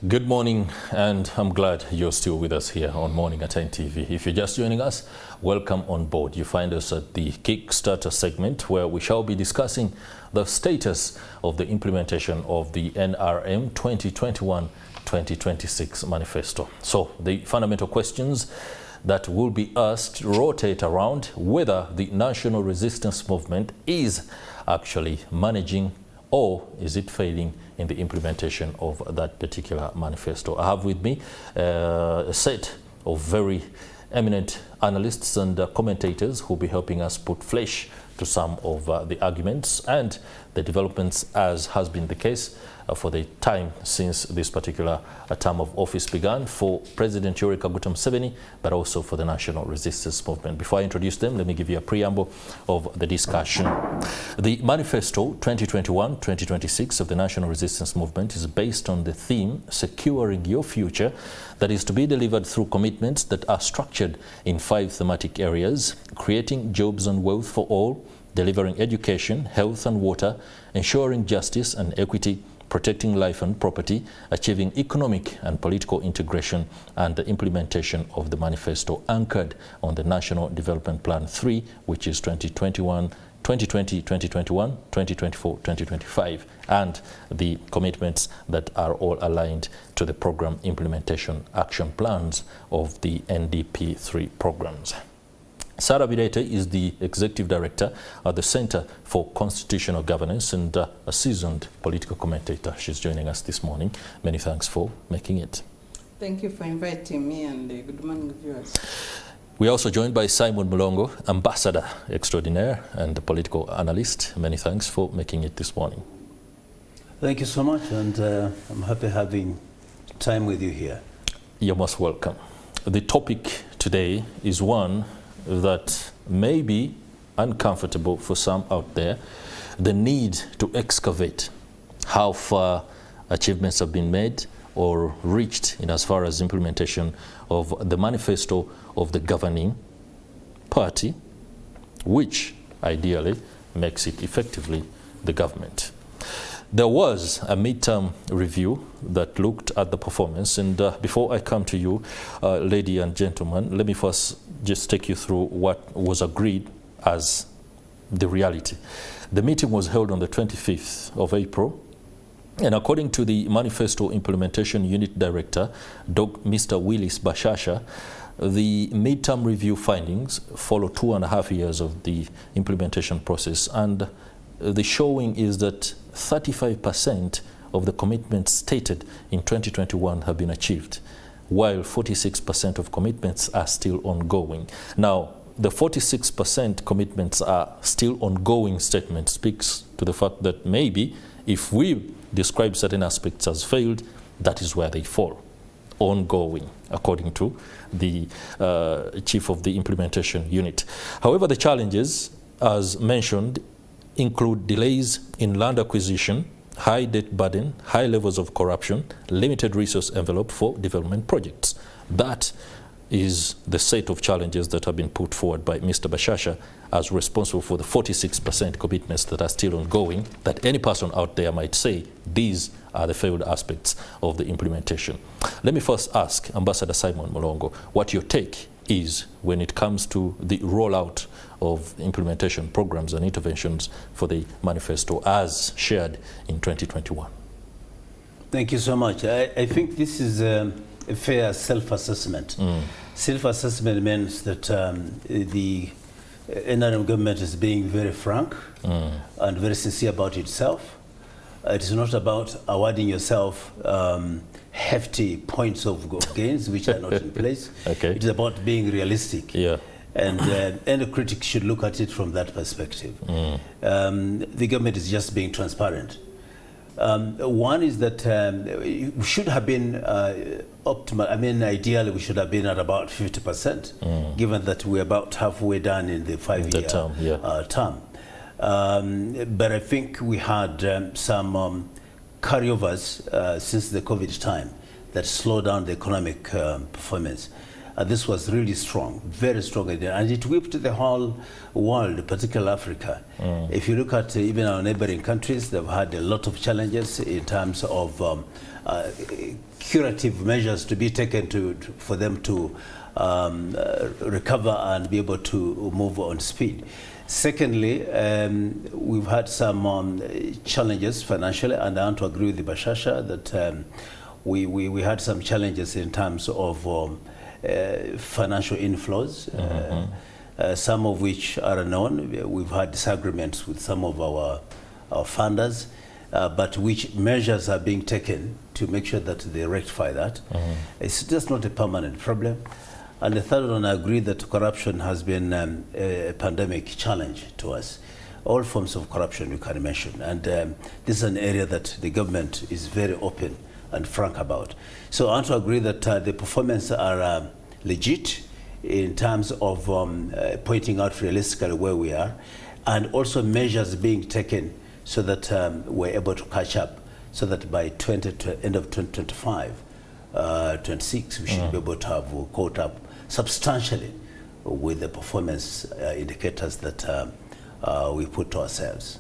Good morning, and I'm glad you're still with us here on Morning at NTV. If you're just joining us, welcome on board. You find us at the Kickstarter segment, where we shall be discussing the status of the implementation of the NRM 2021-2026 manifesto. So the fundamental questions that will be asked rotate around whether the national resistance movement is actually managing or is it failing in the implementation of that particular manifesto. I have with me a set of very eminent analysts and commentators who will be helping us put flesh to some of the arguments and the developments, as has been the case for the time since this particular term of office began for President Yoweri Kaguta Museveni, but also for the national resistance movement. Before I introduce them, let me give you a preamble of the discussion. The manifesto 2021-2026 of the national resistance movement is based on the theme securing your future, that is to be delivered through commitments that are structured in 5 thematic areas: creating jobs and wealth for all, delivering education, health and water, ensuring justice and equity, protecting life and property, achieving economic and political integration, and the implementation of the manifesto anchored on the National Development Plan 3, which is 2020-2021, 2024-2025, and the commitments that are all aligned to the program implementation action plans of the NDP3 programs. Sarah Birete is the Executive Director at the Center for Constitutional Governance and a seasoned political commentator. She's joining us this morning. Many thanks for making it. Thank you for inviting me, and good morning, viewers. We are also joined by Simon Mulongo, Ambassador Extraordinaire and political analyst. Many thanks for making it this morning. Thank you so much, and I'm happy having time with you here. You're most welcome. The topic today is one that may be uncomfortable for some out there: the need to excavate how far achievements have been made or reached in as far as implementation of the manifesto of the governing party, which ideally makes it effectively the government. There was a midterm review that looked at the performance, and before I come to you, ladies and gentlemen, let me first just take you through what was agreed as the reality. The meeting was held on the 25th of April, and according to the Manifesto Implementation Unit Director, Mr. Willis Bashasha, the midterm review findings follow 2.5 years of the implementation process, and the showing is that 35% of the commitments stated in 2021 have been achieved, while 46% of commitments are still ongoing. Now, the 46% commitments are still ongoing statement speaks to the fact that maybe if we describe certain aspects as failed, that is where they fall, ongoing, according to the chief of the implementation unit. However, the challenges, as mentioned, include delays in land acquisition, high debt burden, high levels of corruption, limited resource envelope for development projects. That is the set of challenges that have been put forward by Mr. Bashasha as responsible for the 46% commitments that are still ongoing, that any person out there might say these are the failed aspects of the implementation. Let me first ask Ambassador Simon Mulongo what your take is when it comes to the rollout of implementation programs and interventions for the manifesto as shared in 2021. Thank you so much. I think this is a fair self-assessment. Self-assessment means that the NRM government is being very frank and very sincere about itself. It is not about awarding yourself hefty points of gains which are not in place. Okay. It is about being realistic. Yeah. And any critic should look at it from that perspective. The government is just being transparent. One is that we should have been optimal. I mean, ideally, we should have been at about 50%, given that we're about halfway done in the 5-year term. But I think we had some carryovers since the COVID time that slowed down the economic performance. this was really strong, very strong idea, and it whipped the whole world, particularly Africa. If you look at even our neighboring countries, they've had a lot of challenges in terms of curative measures to be taken for them to recover and be able to move on speed. Secondly, we've had some challenges financially, and I want to agree with the Bashasha that we had some challenges in terms of financial inflows, some of which are known. We've had disagreements with some of our funders, but which measures are being taken to make sure that they rectify that. It's just not a permanent problem. And the third one, I agree that corruption has been a pandemic challenge to us. All forms of corruption you can mention. And this is an area that the government is very open and frank about. So I want to agree that the performance are legit in terms of pointing out realistically where we are, and also measures being taken so that we're able to catch up, so that by end of 2025, 26, we should be able to have caught up substantially with the performance indicators that we put to ourselves.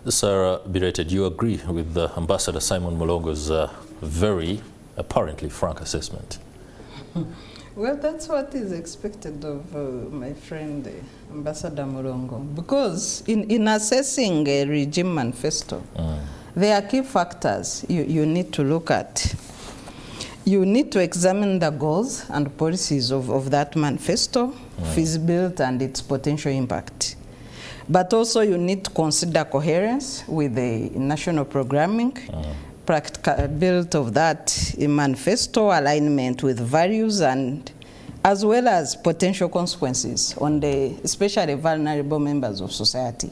Sarah Birated, you agree with Ambassador Simon Mulongo's very apparently frank assessment? Well, that's what is expected of my friend Ambassador Mulongo, because in assessing a regime manifesto, there are key factors you need to look at. You need to examine the goals and policies of that manifesto, feasibility and its potential impact. But also you need to consider coherence with the national programming, practicability of that manifesto, alignment with values, and as well as potential consequences on the especially vulnerable members of society.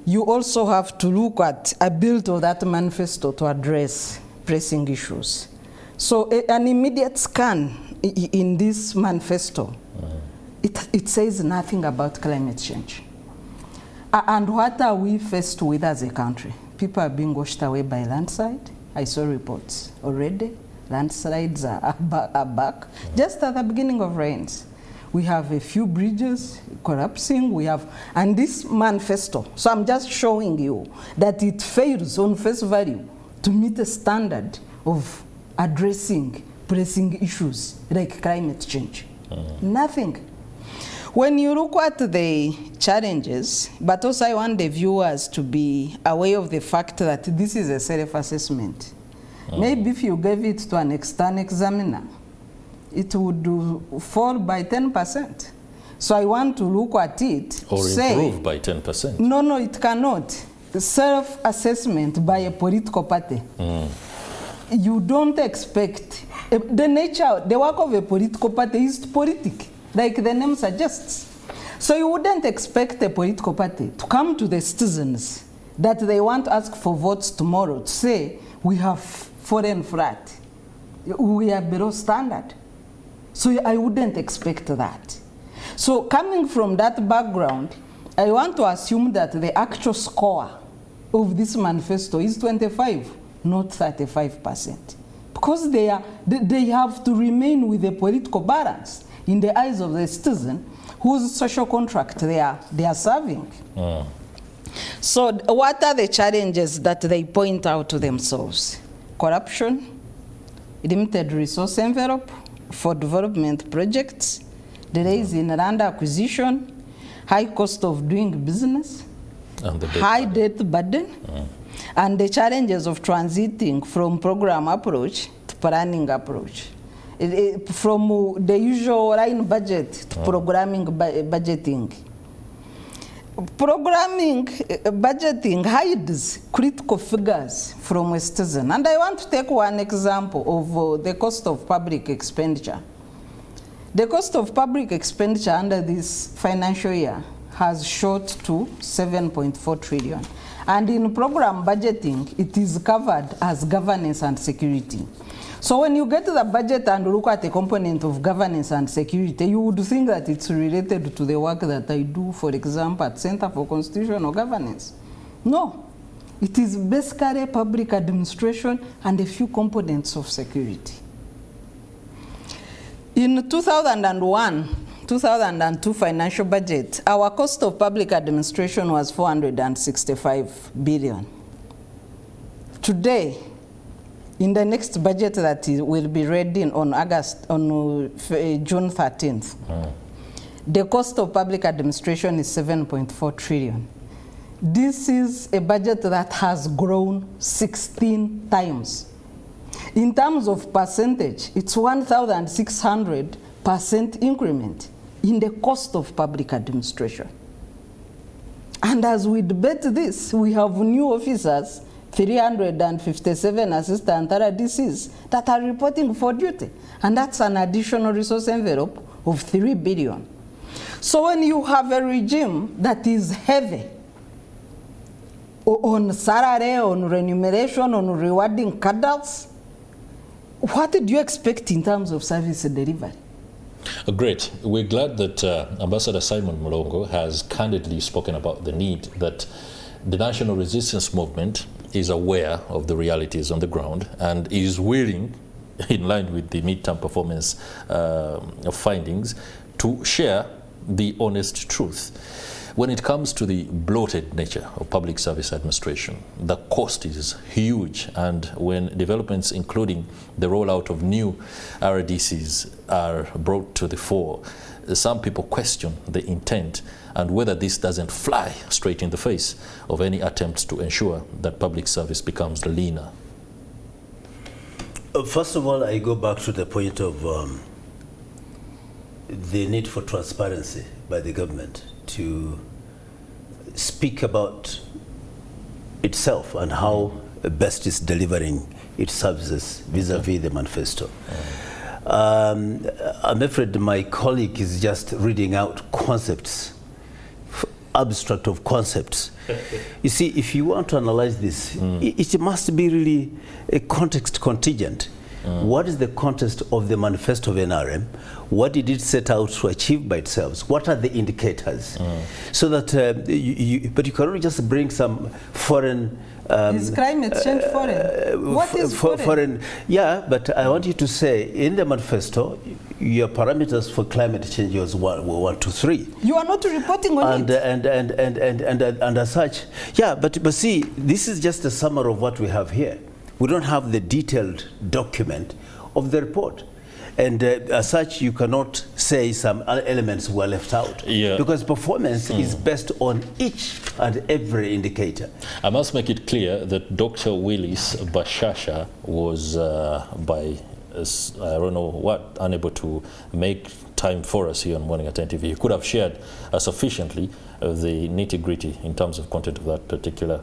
You also have to look at ability of that manifesto to address pressing issues. So an immediate scan in this manifesto, it says nothing about climate change. And what are we faced with as a country? People are being washed away by landslide. I saw reports already. Landslides are back. Just at the beginning of rains, we have a few bridges collapsing. And this manifesto, so I'm just showing you that it fails on face value to meet a standard of addressing pressing issues like climate change. Nothing. When you look at the challenges, but also I want the viewers to be aware of the fact that this is a self-assessment. Maybe if you gave it to an external examiner, it would fall by 10%. So I want to look at it. Or improve by 10%. No, it cannot. Self-assessment by a political party. You don't expect, the work of a political party is politic, like the name suggests. So you wouldn't expect a political party to come to the citizens that they want to ask for votes tomorrow to say, we have fallen flat, we are below standard. So I wouldn't expect that. So coming from that background, I want to assume that the actual score of this manifesto is 25, not 35%. Because they have to remain with a political balance in the eyes of the citizen whose social contract they are serving. So what are the challenges that they point out to themselves? Corruption, limited resource envelope for development projects, delays in land acquisition, high cost of doing business, and high debt burden, and the challenges of transiting from program approach to planning approach. From the usual line budget to programming budgeting. Programming budgeting hides critical figures from a citizen. And I want to take one example of the cost of public expenditure. The cost of public expenditure under this financial year has shot to 7.4 trillion. And in program budgeting, it is covered as governance and security. So when you get to the budget and look at the component of governance and security, you would think that it's related to the work that I do, for example, at Center for Constitutional Governance. No, it is basically public administration and a few components of security. In 2001-2002 financial budget, our cost of public administration was 465 billion. Today, in the next budget that will be ready on June 13th, the cost of public administration is 7.4 trillion. This is a budget that has grown 16 times. In terms of percentage, it's 1,600% increment in the cost of public administration. And as we debate this, we have new officers, 357 assistant RDCs that are reporting for duty. And that's an additional resource envelope of 3 billion. So when you have a regime that is heavy on salary, on remuneration, on rewarding cadres, what do you expect in terms of service delivery? Great. We're glad that Ambassador Simon Mulongo has candidly spoken about the need that the national resistance movement is aware of the realities on the ground and is willing, in line with the midterm performance findings, to share the honest truth. When it comes to the bloated nature of public service administration, the cost is huge, and when developments including the rollout of new RDCs are brought to the fore, some people question the intent and whether this doesn't fly straight in the face of any attempts to ensure that public service becomes leaner. First of all, I go back to the point of the need for transparency by the government to speak about itself and how best is delivering its services vis-a-vis the manifesto. I'm afraid my colleague is just reading out concepts, abstract of concepts. You see, if you want to analyze this, it must be really a context contingent. What is the context of the manifesto of NRM? What did it set out to achieve by itself? What are the indicators? So that, but you cannot just bring some foreign... is climate change foreign? What is foreign? Yeah, but I want you to say, in the manifesto, your parameters for climate change was 1, 2, 3. You are not reporting on it. And as such, yeah, but see, this is just a summary of what we have here. We don't have the detailed document of the report. And as such, you cannot say some elements were left out. Yeah. Because performance is based on each and every indicator. I must make it clear that Dr. Willis Bashasha was, I don't know what, unable to make time for us here on Morning at NTV. He could have shared sufficiently the nitty-gritty in terms of content of that particular.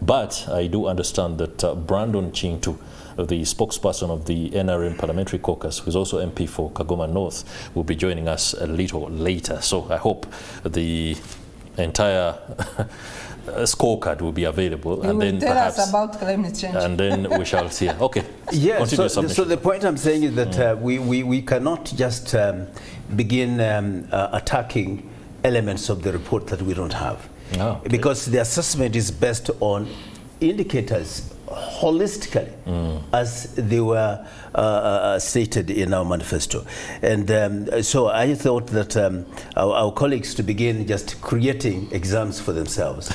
But I do understand that Brandon Chintu, the spokesperson of the NRM Parliamentary Caucus, who is also MP for Kagoma North, will be joining us a little later. So I hope the entire scorecard will be available, and then tell perhaps us about climate change, and then we shall see. Okay. Yeah. So the point I'm saying is that we cannot just begin attacking elements of the report that we don't have, because the assessment is based on indicators holistically, as they were stated in our manifesto. And so I thought that our colleagues to begin just creating exams for themselves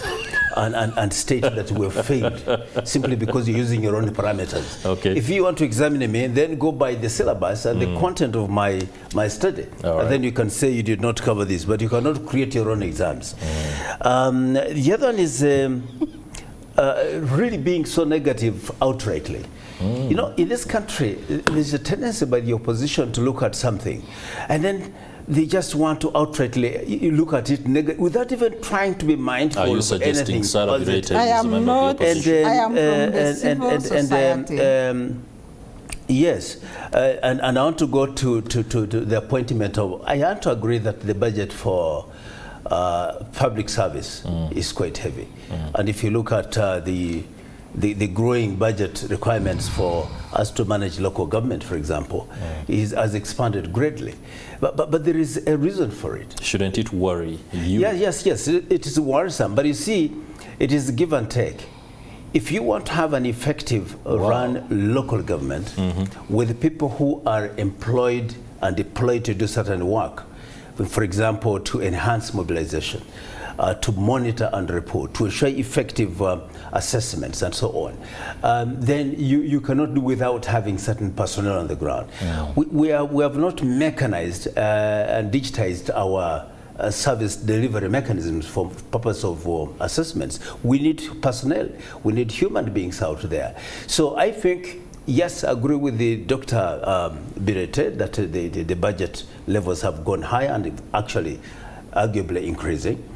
and state that we've failed simply because you're using your own parameters. Okay. If you want to examine me, then go by the syllabus and the content of my study. And then you can say you did not cover this, but you cannot create your own exams. The other one is really being so negative outrightly. You know, in this country, there's a tendency by the opposition to look at something, and then they just want to outrightly look at it without even trying to be mindful of anything. Are you suggesting I am not. I am from the civil society. Yes, and I want to go to the appointment of. I want to agree that the budget for public service is quite heavy, and if you look at the growing budget requirements for us to manage local government, for example, has expanded greatly, but there is a reason for it. Shouldn't it worry you? Yes, it is worrisome, but you see, it is give and take. If you want to have an effective run local government with people who are employed and deployed to do certain work, for example, to enhance mobilization, to monitor and report, to ensure effective assessments and so on, then you cannot do without having certain personnel on the ground. We have not mechanized and digitized our service delivery mechanisms for purpose of assessments. We need personnel. We need human beings out there. So I think, yes, I agree with the Dr. Birete that the budget levels have gone high and actually arguably increasing.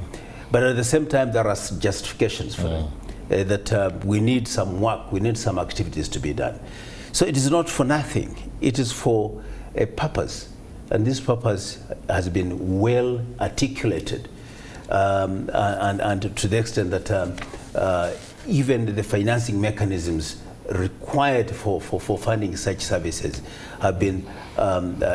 But at the same time, there are justifications for them. That we need some work, we need some activities to be done. So it is not for nothing. It is for a purpose. And this purpose has been well articulated, and to the extent that even the financing mechanisms required for funding such services have been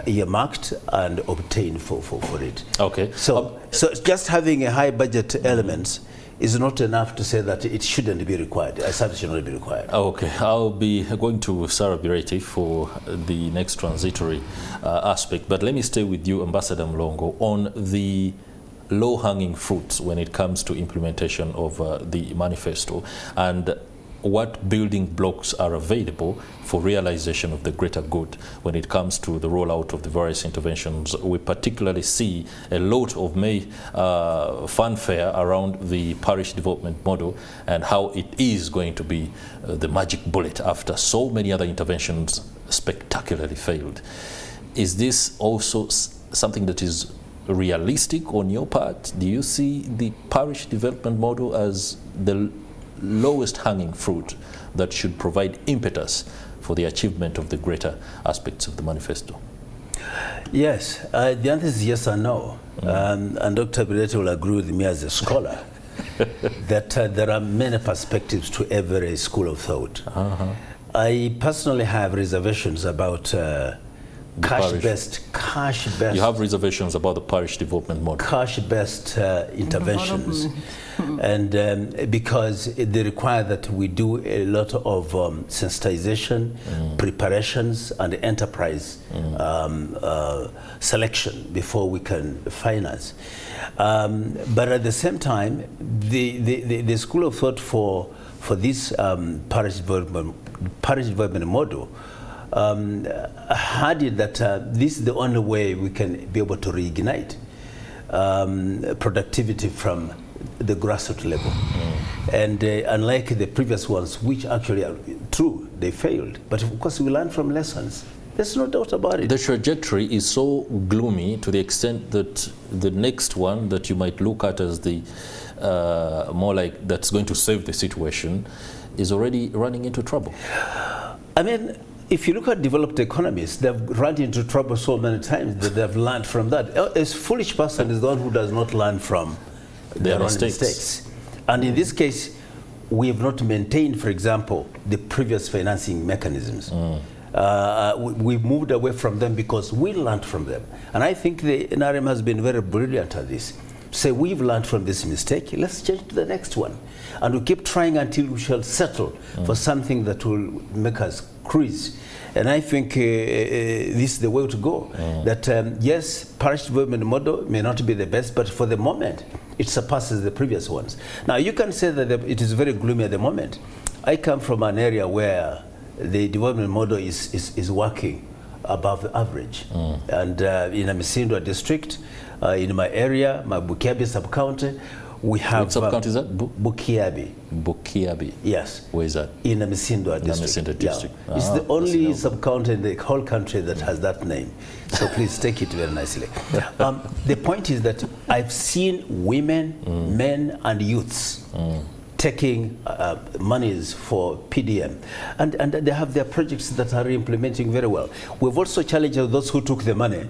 earmarked and obtained for it. Okay. So just having a high budget element is not enough to say that it shouldn't be required. A service should not be required. Okay, I'll be going to Sarah Birete for the next transitory aspect, but let me stay with you, Ambassador Mlongo, on the low-hanging fruits when it comes to implementation of the manifesto, and what building blocks are available for realization of the greater good when it comes to the rollout of the various interventions. We particularly see a lot of fanfare around the parish development model and how it is going to be the magic bullet after so many other interventions spectacularly failed. Is this also something that is realistic on your part? Do you see the parish development model as the lowest hanging fruit that should provide impetus for the achievement of the greater aspects of the manifesto? Yes, the answer is yes and no. And Dr. Birete will agree with me as a scholar that there are many perspectives to every school of thought. I personally have reservations about cash-based. You have reservations about the parish development model. Cash-based interventions, and because they require that we do a lot of sensitization, preparations, and enterprise selection before we can finance. But at the same time, the school of thought for this parish development model had it that this is the only way we can be able to reignite productivity from the grassroots level. And unlike the previous ones, which actually are true, they failed. But of course, we learn from lessons. There's no doubt about it. The trajectory is so gloomy to the extent that the next one that you might look at as the more like that's going to save the situation is already running into trouble. I mean, if you look at developed economies, they've run into trouble so many times that they've learned from that. A foolish person is the one who does not learn from their own mistakes. And in this case, we have not maintained, for example, the previous financing mechanisms. We moved away from them because we learned from them. And I think the NRM has been very brilliant at this. Say, we've learned from this mistake, let's change to the next one. And we keep trying until we shall settle for something that will make us cruise. And I think this is the way to go. That yes, parish development model may not be the best, but for the moment, it surpasses the previous ones. Now, you can say that it is very gloomy at the moment. I come from an area where the development model is working above the average. And in a Misindwa district, in my area, my Bukiabi sub-county, we have... What sub-county is that? Bukiabi. Bukiabi? Yes. Where is that? In the Misindwa district. Yeah. It's the only sub-county in the whole country that has that name. So please take it very nicely. The point is that I've seen women, men, and youths taking monies for PDM. And they have their projects that are implementing very well. We've also challenged those who took the money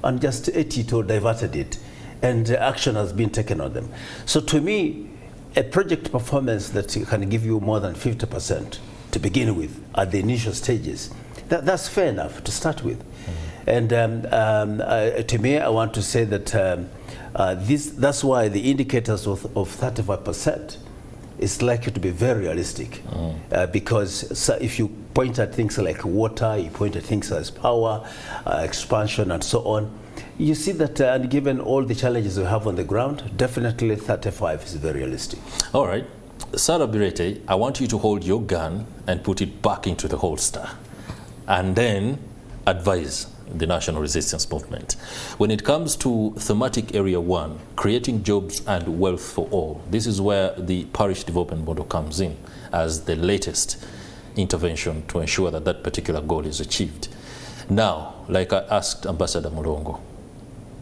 and just ate it or diverted it, and action has been taken on them. So to me, a project performance that can give you more than 50% to begin with at the initial stages, that's fair enough to start with. And to me, I want to say that that's why the indicators of 35% is likely to be very realistic because if you point at things like water, you point at things as power, expansion, and so on, you see that and given all the challenges we have on the ground, definitely 35 is very realistic. All right. Sarah Birete, I want you to hold your gun and put it back into the holster and then advise the National Resistance Movement. When it comes to thematic area 1, creating jobs and wealth for all, this is where the parish development model comes in as the latest intervention to ensure that that particular goal is achieved. Now, like I asked Ambassador Mulongo,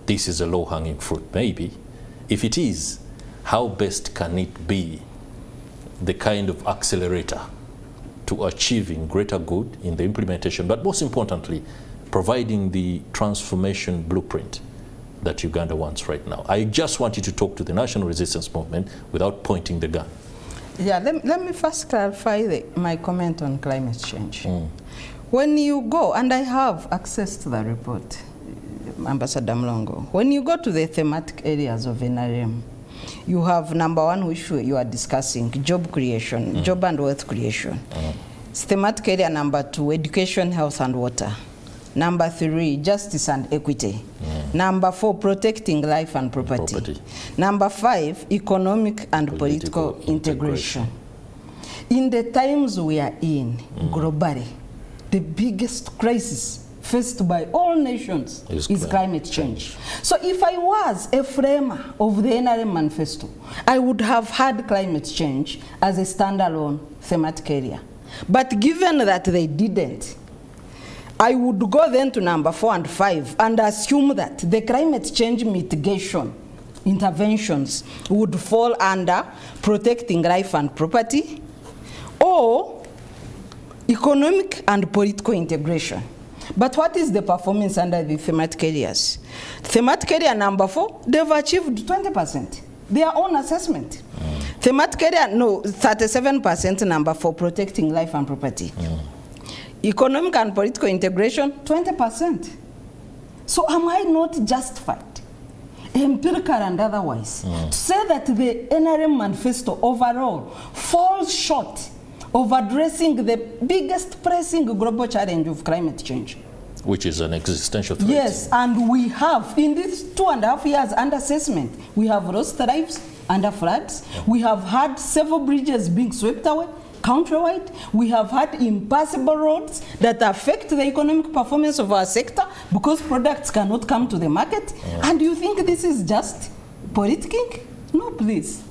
this is a low-hanging fruit, maybe. If it is, how best can it be the kind of accelerator to achieving greater good in the implementation, but most importantly, providing the transformation blueprint that Uganda wants right now? I just want you to talk to the National Resistance Movement without pointing the gun. Yeah, let me first clarify my comment on climate change. When you go, and I have access to the report, Ambassador Mlongo, when you go to the thematic areas of NRM, you have number 1, which you are discussing, job creation, job and wealth creation. Thematic area number 2, education, health and water. Number 3, justice and equity. Number 4, protecting life and property. Number 5, economic and political integration. In the times we are in, globally, the biggest crisis faced by all nations is climate change. So if I was a framer of the NRM manifesto, I would have had climate change as a standalone thematic area. But given that they didn't, I would go then to number 4 and 5 and assume that the climate change mitigation interventions would fall under protecting life and property or economic and political integration. But what is the performance under the thematic areas? Thematic area number 4, they've achieved 20%, their own assessment. Thematic area, no, 37% number 4, protecting life and property. Economic and political integration, 20%. So am I not justified, empirical and otherwise, to say that the NRM manifesto overall falls short of addressing the biggest pressing global challenge of climate change? Which is an existential threat. Yes, and we have, in these 2.5 years under assessment, we have lost lives under floods, we have had several bridges being swept away, countrywide, we have had impassable roads that affect the economic performance of our sector because products cannot come to the market. And you think this is just politicking? No, please.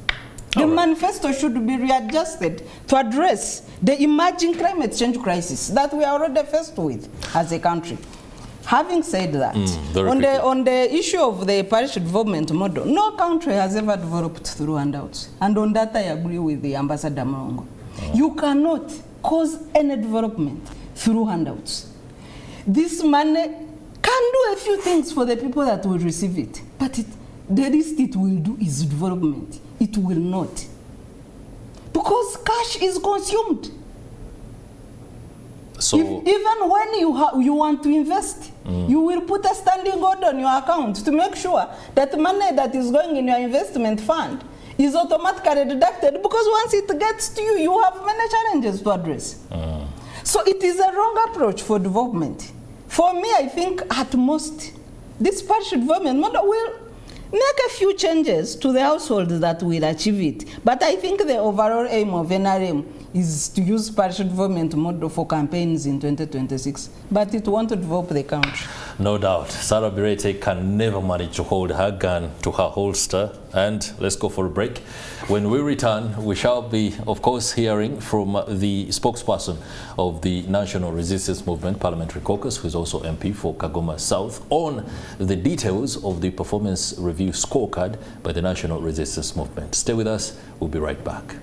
The manifesto should be readjusted to address the emerging climate change crisis that we are already faced with as a country. Having said that, on the issue of the parish development model, no country has ever developed through handouts. And on that I agree with the Ambassador Mlongo. You cannot cause any development through handouts. This money can do a few things for the people that will receive it, but the least it will do is development. It will not. Because cash is consumed. So even when you want to invest, you will put a standing order on your account to make sure that the money that is going in your investment fund is automatically deducted, because once it gets to you, you have many challenges to address. So it is a wrong approach for development. For me, I think at most, this parish development model will make a few changes to the households that will achieve it. But I think the overall aim of NRM is to use parish development model for campaigns in 2026, but it won't develop the country. No doubt. Sarah Birete can never manage to hold her gun to her holster. And let's go for a break. When we return, we shall be, of course, hearing from the spokesperson of the National Resistance Movement Parliamentary Caucus, who is also MP for Kagoma South, on the details of the performance review scorecard by the National Resistance Movement. Stay with us. We'll be right back.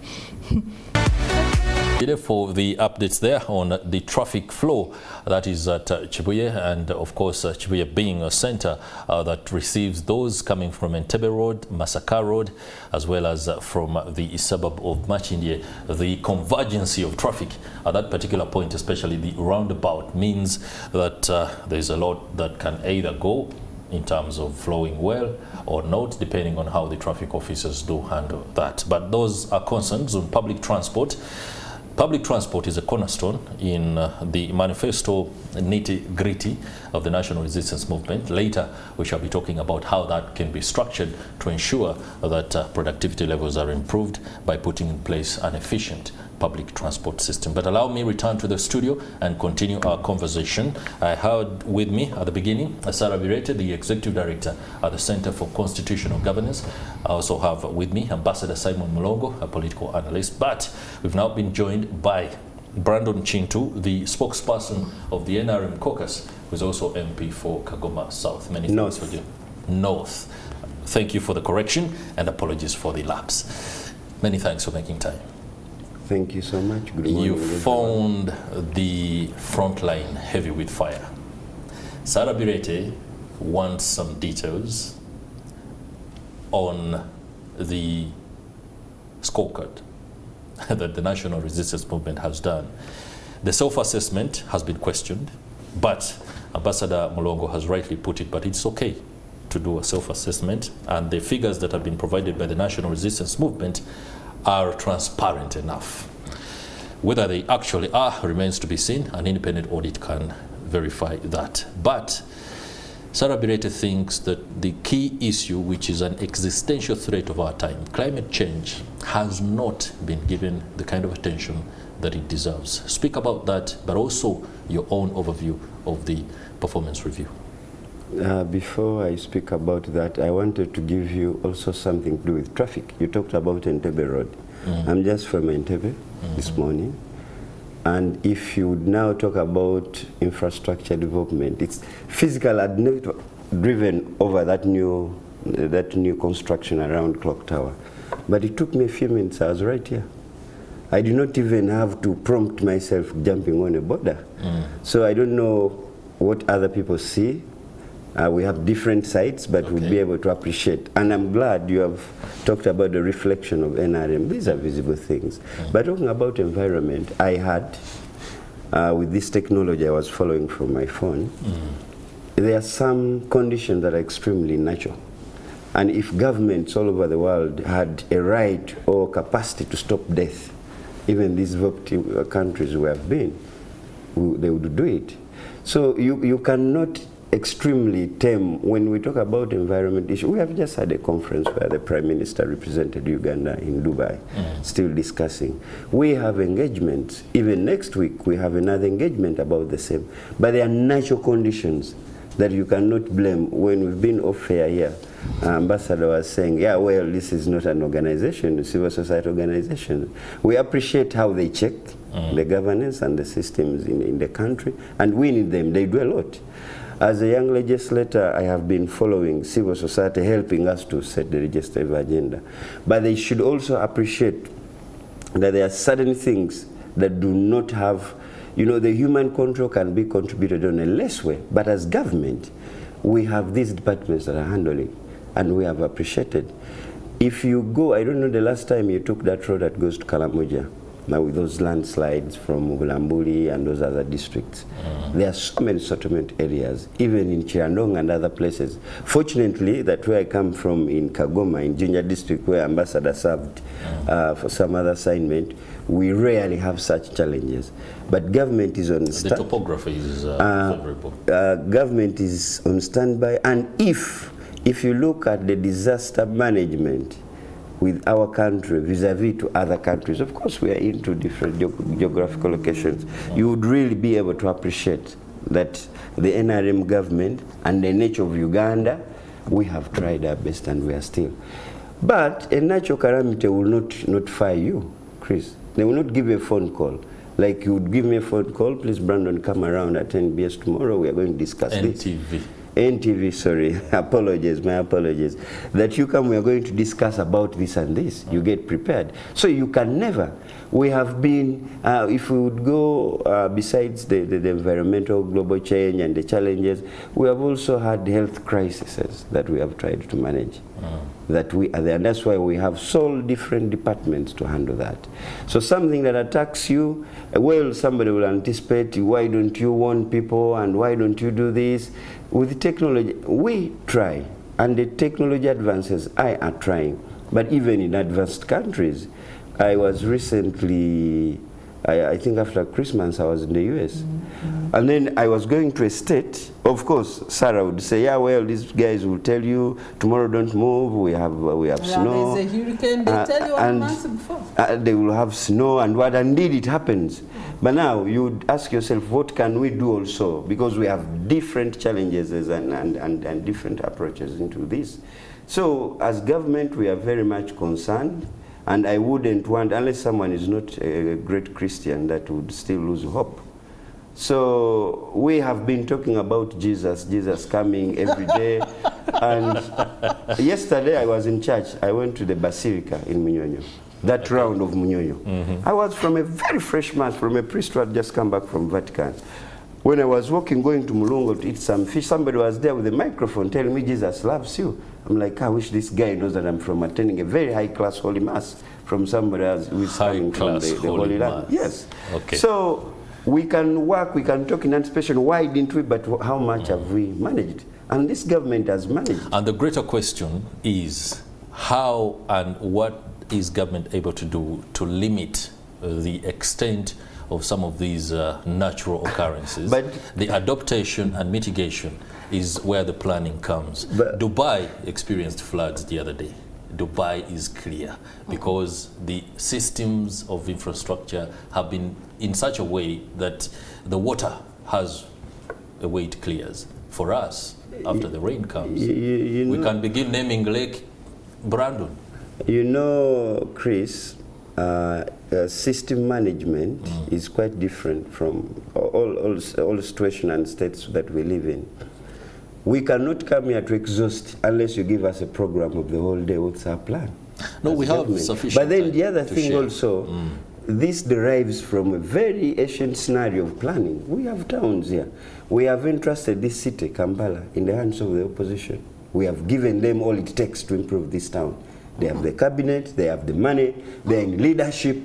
For the updates there on the traffic flow that is at Chibuye, and of course Chibuye being a center that receives those coming from Entebbe Road, Masaka Road, as well as from the suburb of Machindye. The convergency of traffic at that particular point, especially the roundabout, means that there's a lot that can either go in terms of flowing well or not, depending on how the traffic officers do handle that. But those are concerns on public transport. Public transport is a cornerstone in the manifesto nitty-gritty of the National Resistance Movement. Later, we shall be talking about how that can be structured to ensure that productivity levels are improved by putting in place an efficient public transport system. But allow me return to the studio and continue our conversation. I had with me at the beginning Sarah Birete, the Executive Director at the Center for Constitutional Governance. I also have with me Ambassador Simon Mulongo, a political analyst. But we've now been joined by Brandon Chintu, the spokesperson of the NRM caucus, who is also MP for Kagoma South. Many thanks for you. North. Thank you for the correction and apologies for the lapse. Many thanks for making time. Thank you so much. Good morning. You found the front line heavy with fire. Sarah Birete wants some details on the scorecard that the National Resistance Movement has done. The self-assessment has been questioned, but Ambassador Mulongo has rightly put it, but it's okay to do a self-assessment, and the figures that have been provided by the National Resistance Movement are transparent enough. Whether they actually are remains to be seen. An independent audit can verify that. But Sarah Birete thinks that the key issue, which is an existential threat of our time, climate change, has not been given the kind of attention that it deserves. Speak about that, but also your own overview of the performance review. Before I speak about that, I wanted to give you also something to do with traffic. You talked about Entebbe Road. I'm just from Entebbe this morning. And if you would now talk about infrastructure development, it's physical. I'd never driven over that new construction around Clock Tower. But it took me a few minutes. I was right here. I did not even have to prompt myself jumping on a border. So I don't know what other people see. We have different sites, but we'll be able to appreciate. And I'm glad you have talked about the reflection of NRM. These are visible things. But talking about environment, I had, with this technology I was following from my phone, there are some conditions that are extremely natural. And if governments all over the world had a right or capacity to stop death, even these developed countries we have been, they would do it. So you cannot extremely tame when we talk about environment issue. We have just had a conference where the Prime Minister represented Uganda in Dubai, still discussing. We have engagements. Even next week we have another engagement about the same. But there are natural conditions that you cannot blame. When we've been off air here, Ambassador was saying, yeah, well, this is not an organization, a civil society organization. We appreciate how they check the governance and the systems in the country, and we need them. They do a lot. As a young legislator, I have been following civil society helping us to set the legislative agenda. But they should also appreciate that there are certain things that do not have, you know, the human control can be contributed on a less way. But as government, we have these departments that are handling, and we have appreciated. If you go, I don't know the last time you took that road that goes to Kalamoja, now with those landslides from Mulambuli and those other districts. There are so many settlement areas, even in Chirandong and other places. Fortunately, that where I come from in Kagoma, in Jinja district, where Ambassador served for some other assignment, we rarely have such challenges. But government is on standby. The topography is favorable. Government is on standby, and if you look at the disaster management with our country vis-a-vis to other countries, of course we are into different geographical locations, you would really be able to appreciate that the NRM government and the nature of Uganda, we have tried our best and we are still. But a natural calamity will not notify you, Chris. They will not give you a phone call. Like you would give me a phone call, please Brandon, come around at 10 BS tomorrow, we are going to discuss this. NTV, sorry, apologies, my apologies. That you come, we are going to discuss about this and this. You get prepared. So you can never. We have been, if we would go besides the environmental global change and the challenges, we have also had health crises that we have tried to manage. That we are there, and that's why we have so different departments to handle that. So something that attacks you, well, somebody will anticipate, why don't you warn people and why don't you do this? with technology, we try, and the technology advances are trying. But even in advanced countries, I was recently, I think after Christmas, I was in the US. And then I was going to a state. Of course, Sarah would say, yeah, well, these guys will tell you, tomorrow don't move, we have snow. There's a hurricane, they tell you 1 month before. They will have snow and what, and indeed it happens. But now you would ask yourself, what can we do also? Because we have different challenges and different approaches into this. So as government, we are very much concerned. And I wouldn't want, unless someone is not a great Christian, that would still lose hope. So we have been talking about Jesus coming every day. And yesterday I was in church. I went to the Basilica in Munyonyo, that round of Munyonyo. I was from a very fresh mass, from a priest who had just come back from Vatican. When I was walking, going to Mulungu to eat some fish, somebody was there with a microphone telling me, Jesus loves you. I'm like, I wish this guy knows that I'm from attending a very high-class Holy Mass from somebody else who is coming from the Holy Land. Yes. Okay. So we can work, we can talk in anticipation. Why didn't we? But how much have we managed? And this government has managed. And the greater question is how and what is government able to do to limit the extent of some of these natural occurrences. But the adaptation and mitigation is where the planning comes. Dubai experienced floods the other day. Dubai is clear because the systems of infrastructure have been in such a way that the water has a way it clears. For us, after the rain comes, we can begin naming Lake Brandon. You know, Chris, system management is quite different from all situations and states that we live in. We cannot come here to exhaust unless you give us a program of the whole day. What's our plan? No, we have sufficient. But then the other thing also, this derives from a very ancient scenario of planning. We have towns here. We have entrusted this city, Kampala, in the hands of the opposition. We have given them all it takes to improve this town. They have the cabinet, they have the money, they're in leadership,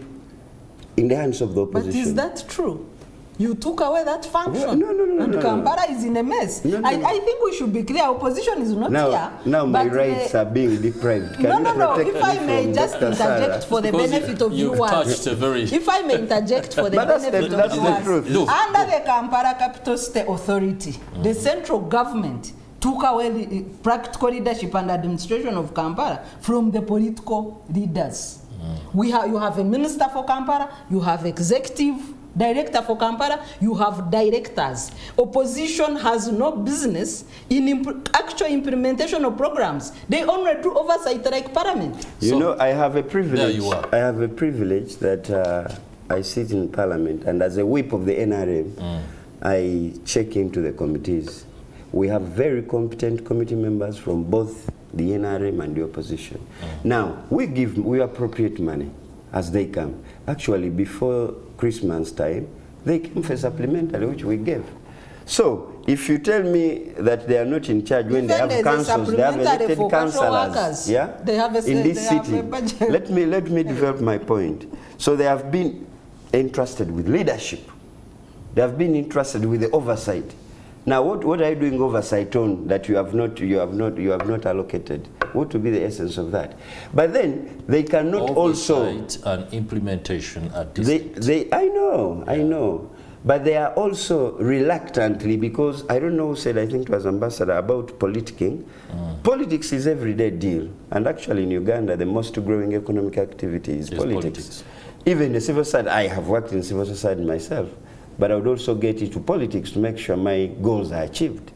in the hands of the opposition. But is that true? You took away that function. No. And Kampala is in a mess. I think we should be clear. Opposition is not here. Now my rights are being deprived. Can no. If I may just interject for the benefit of viewers. If I may interject for the benefit of viewers. Under the Kampala Capital State Authority, the central government took away the practical leadership and administration of Kampala from the political leaders. You have a minister for Kampala, you have executive director for Kampala, you have directors. Opposition has no business in actual implementation of programs. They only do oversight like parliament. You know, I have a privilege. There you are. I have a privilege that I sit in parliament, and as a whip of the NRM, I check into the committees. We have very competent committee members from both the NRM and the opposition. Now, we appropriate money as they come. Actually, before Christmas time, they came for supplementary, which we gave. So, if you tell me that they are not in charge when they have councils, they have elected councillors, yeah, in this city, let me develop my point. So they have been entrusted with leadership. They have been entrusted with the oversight. Now, what are you doing oversight on that you have not allocated? What will be the essence of that? But then they cannot oversight and implementation at this. I know, but they are also reluctantly, because I don't know who said, I think it was Ambassador, about politicking. Politics is everyday deal, and actually in Uganda the most growing economic activity is politics. Even the civil side, I have worked in civil society myself. But I would also get into politics to make sure my goals are achieved.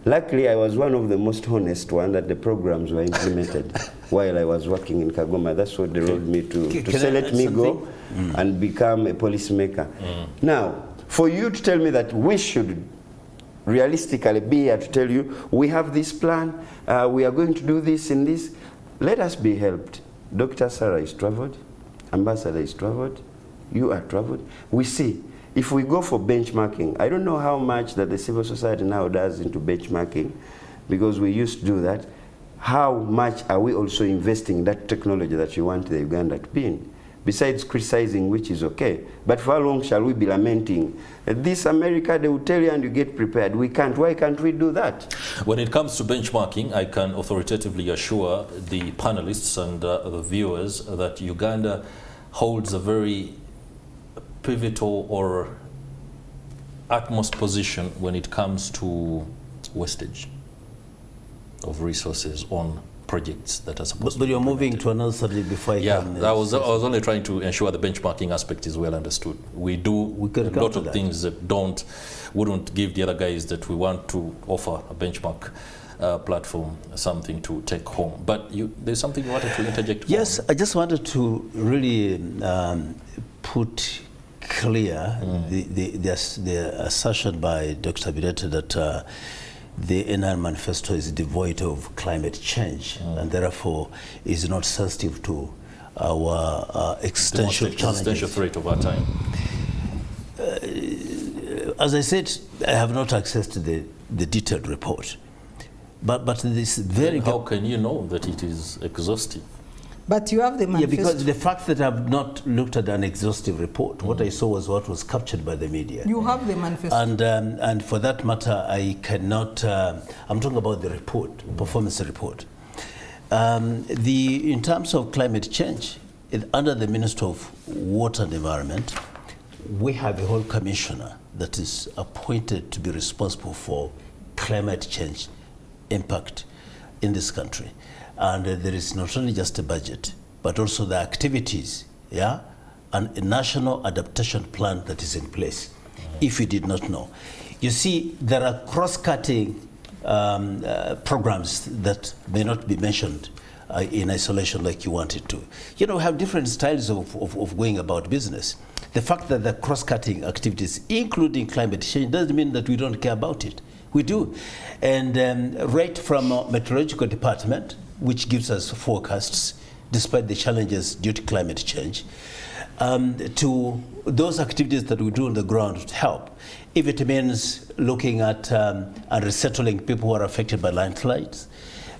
Luckily, I was one of the most honest ones that the programs were implemented while I was working in Kagoma. That's what they rolled me to say, let me go and become a policymaker. Now, for you to tell me that we should realistically be here to tell you, we have this plan, we are going to do this and this, let us be helped. Dr. Sarah is traveled, Ambassador is traveled, you are traveled. We see. If we go for benchmarking, I don't know how much that the civil society now does into benchmarking, because we used to do that. How much are we also investing in that technology that you want the Uganda to be in? besides criticizing, which is okay. But for how long shall we be lamenting? This America, they will tell you and you get prepared. We can't. Why can't we do that? When it comes to benchmarking, I can authoritatively assure the panelists and the viewers that Uganda holds a very pivotal or utmost position when it comes to wastage of resources on projects that are supposed to be But you're moving to another subject before I come. I was only trying to ensure the benchmarking aspect is well understood. We do a lot of things that wouldn't give the other guys that we want to offer a benchmark platform something to take home. But there's something you wanted to interject? Yes, I just wanted to really put clear the assertion by Dr. Birete that the NR manifesto is devoid of climate change and therefore is not sensitive to our existential challenges. Existential threat of our time. As I said, I have not access to the detailed report. But this very... How can you know that it is exhaustive? But you have the manifesto. Yeah, because the fact that I've not looked at an exhaustive report, what I saw was what was captured by the media. You have the manifesto. And for that matter, I cannot, I'm talking about the report, performance report. In terms of climate change, under the Minister of Water and Environment, we have a whole commissioner that is appointed to be responsible for climate change impact in this country. And there is not only just a budget, but also the activities, and a national adaptation plan that is in place, if you did not know. You see, there are cross-cutting programs that may not be mentioned in isolation like you wanted to. You know, we have different styles of going about business. The fact that the cross-cutting activities, including climate change, doesn't mean that we don't care about it. We do. And right from our meteorological department, which gives us forecasts, despite the challenges due to climate change, to those activities that we do on the ground to help. If it means looking at and resettling people who are affected by landslides,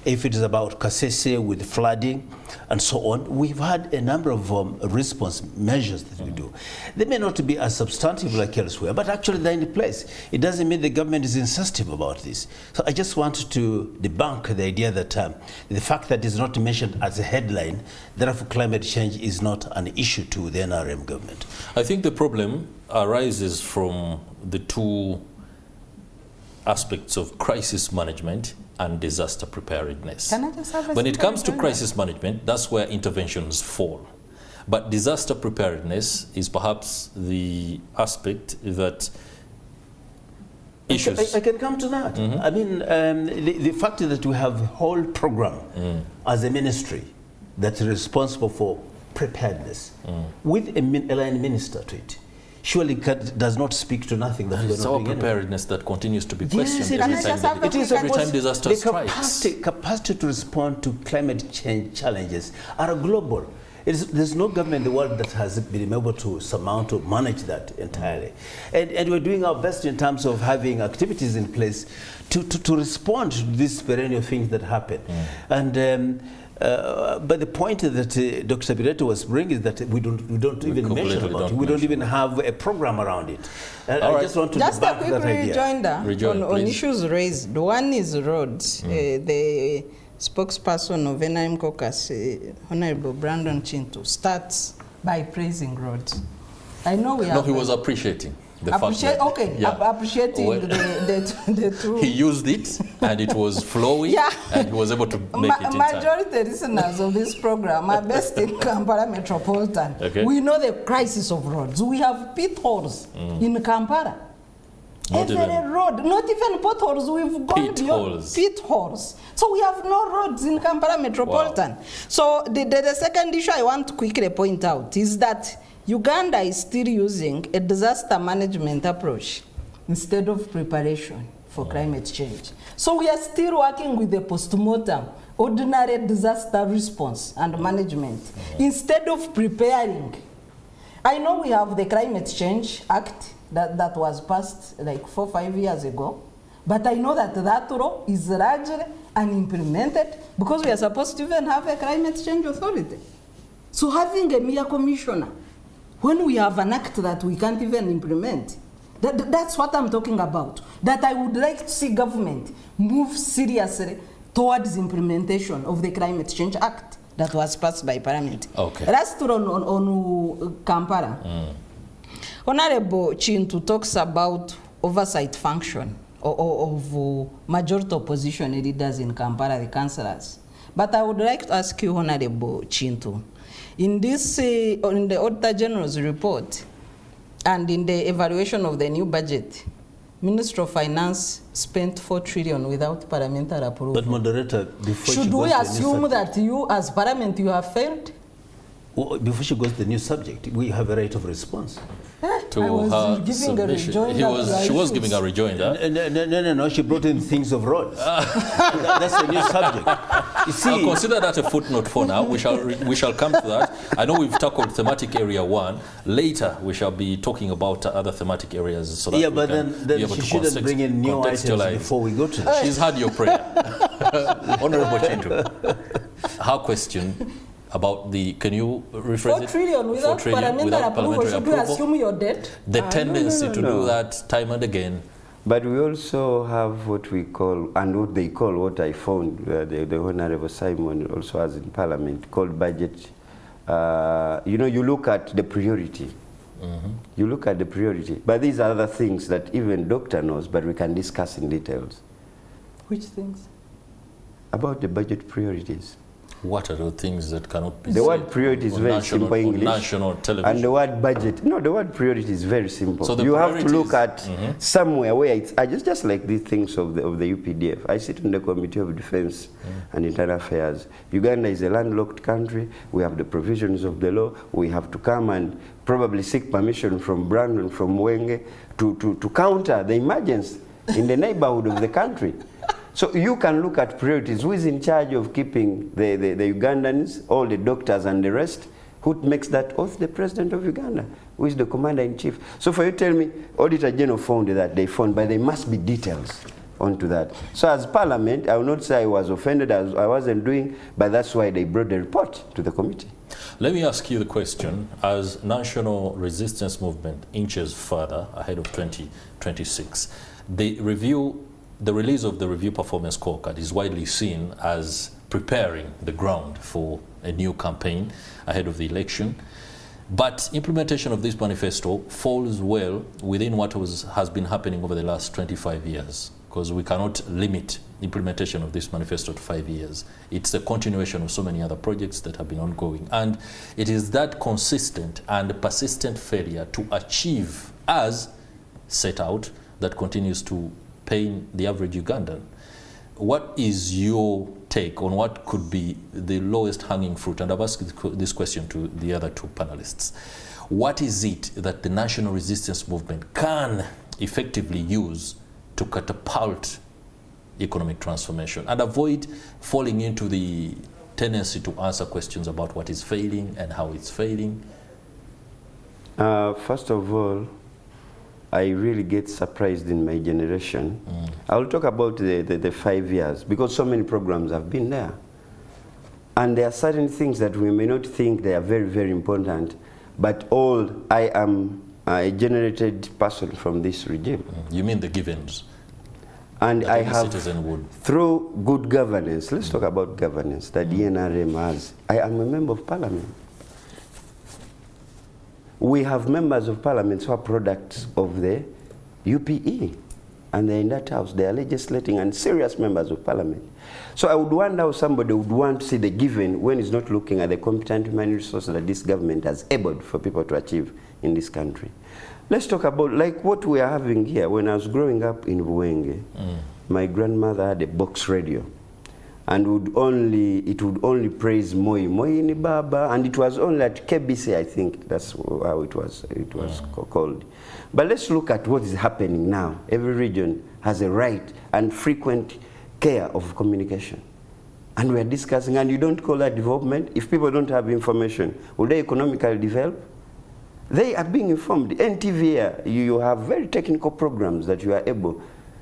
if it is about Kasese with flooding and so on, we've had a number of response measures that we do. They may not be as substantive like elsewhere, but actually they're in place. It doesn't mean the government is insensitive about this. So I just wanted to debunk the idea that the fact that it's not mentioned as a headline, therefore climate change is not an issue to the NRM government. I think the problem arises from the two aspects of crisis management and disaster preparedness. Can I just have a When it comes to second? crisis management, that's where interventions fall. But disaster preparedness is perhaps the aspect that issues... I can come to that. I mean, the fact that we have a whole program as a ministry that's responsible for preparedness with a line minister to it, surely does not speak to nothing that it's our preparedness that continues to be questioned Yes, every time disaster strikes. The capacity to respond to climate change challenges are global. There's no government in the world that has been able to surmount or manage that entirely. And we're doing our best in terms of having activities in place to respond to these perennial things that happen. But the point that Dr. Birete was bringing is that we don't even mention about it. We don't even have a program around it. I just want to just a quick that idea. rejoinder on issues raised. One is roads. The spokesperson of NRM Caucus, Honorable Brandon Chintu, starts by praising roads. I know we have... No, he was appreciating the fact that... appreciating the two... He used it, and it was flowing, and he was able to make it in time. Majority listeners of this program are based in Kampala Metropolitan. Okay. We know the crisis of roads. We have pit holes in Kampala. Every road, not even potholes, we've gone beyond pit holes. So we have no roads in Kampala Metropolitan. Wow. So the second issue I want to quickly point out is that Uganda is still using a disaster management approach instead of preparation for climate change. So we are still working with the post-mortem, ordinary disaster response and management, instead of preparing. I know we have the Climate Change Act that was passed like 4 or 5 years ago, but I know that law is largely unimplemented because we are supposed to even have a climate change authority. So having a mere commissioner, when we have an act that we can't even implement, that's what I'm talking about. That I would like to see government move seriously towards implementation of the Climate Change Act that was passed by Parliament. Okay. Last on Kampala. Honorable Chintu talks about oversight function of majority opposition leaders in Kampala, the councillors. But I would like to ask you, Honorable Chintu, in this, in the Auditor General's report and in the evaluation of the new budget, Minister of Finance spent 4 trillion without parliamentary approval. But moderator, before should we assume that you, as Parliament, you have failed? Well, before she goes to the new subject, we have a right of response. To I was her giving submission. a rejoinder. She was giving a rejoinder. No. She brought in things of roads. That's a new subject. You see, I'll consider that a footnote for now. We shall come to that. I know we've tackled thematic area 1. Later, we shall be talking about other thematic areas. So that yeah, we but can then be able she to shouldn't bring in new items contextualize. before we go to that. She's had your prayer. Honorable Chintu, her question about the, can you rephrase 4 it? trillion without parliamentary approval. Should we assume your debt? The tendency no. to do that time and again. But we also have what we call, and what they call, what I found, the Honorable Simon also has in Parliament, called budget. You know, you look at the priority. You look at the priority. But these are other things that even doctor knows, but we can discuss in details. Which things? About the budget priorities. What are the things that cannot be The said word priority is on very national, simple English. on national television? And the word budget, no, the word priority is very simple. So the you have to look priorities- at somewhere where it's just like these things of the UPDF. I sit in the Committee of Defense and Internal Affairs. Uganda is a landlocked country. We have the provisions of the law. We have to come and probably seek permission from Brandon, from Wenge, to counter the emergence in the neighborhood of the country. So you can look at priorities. Who is in charge of keeping the Ugandans, all the doctors and the rest? Who makes that oath? The President of Uganda, who is the Commander-in-Chief. So for you to tell me, Auditor General found that, they found, but there must be details onto that. So as Parliament, I will not say I was offended, as I wasn't doing, but that's why they brought the report to the committee. Let me ask you the question, as national resistance movement inches further ahead of 2026, the release of the review performance scorecard is widely seen as preparing the ground for a new campaign ahead of the election. But implementation of this manifesto falls well within what has been happening over the last 25 years, because we cannot limit implementation of this manifesto to 5 years. It's the continuation of so many other projects that have been ongoing. And it is that consistent and persistent failure to achieve as set out that continues to pain the average Ugandan. What is your take on what could be the lowest hanging fruit? And I've asked this question to the other 2 panelists. What is it that the national resistance movement can effectively use to catapult economic transformation and avoid falling into the tendency to answer questions about what is failing and how it's failing? First of all, I really get surprised in my generation. I'll talk about the 5 years, because so many programs have been there. And there are certain things that we may not think they are very, very important, but I am a generated person from this regime. You mean the givens? And I have, citizen would. through good governance, let's talk about governance that the NRM has. I am a member of Parliament. We have members of Parliament who are products of the UPE, and they're in that house. They are legislating and serious members of Parliament. So I would wonder how somebody would want to see the given when he's not looking at the competent human resources that this government has enabled for people to achieve in this country. Let's talk about like what we are having here. When I was growing up in Buwenge, my grandmother had a box radio. And it would only praise Moi ni Baba, and it was only at KBC, I think that's how it was called. But let's look at what is happening now. Every region has a right and frequent care of communication. And we're discussing, and you don't call that development. If people don't have information, will they economically develop? They are being informed. NTV, you have very technical programs that you are able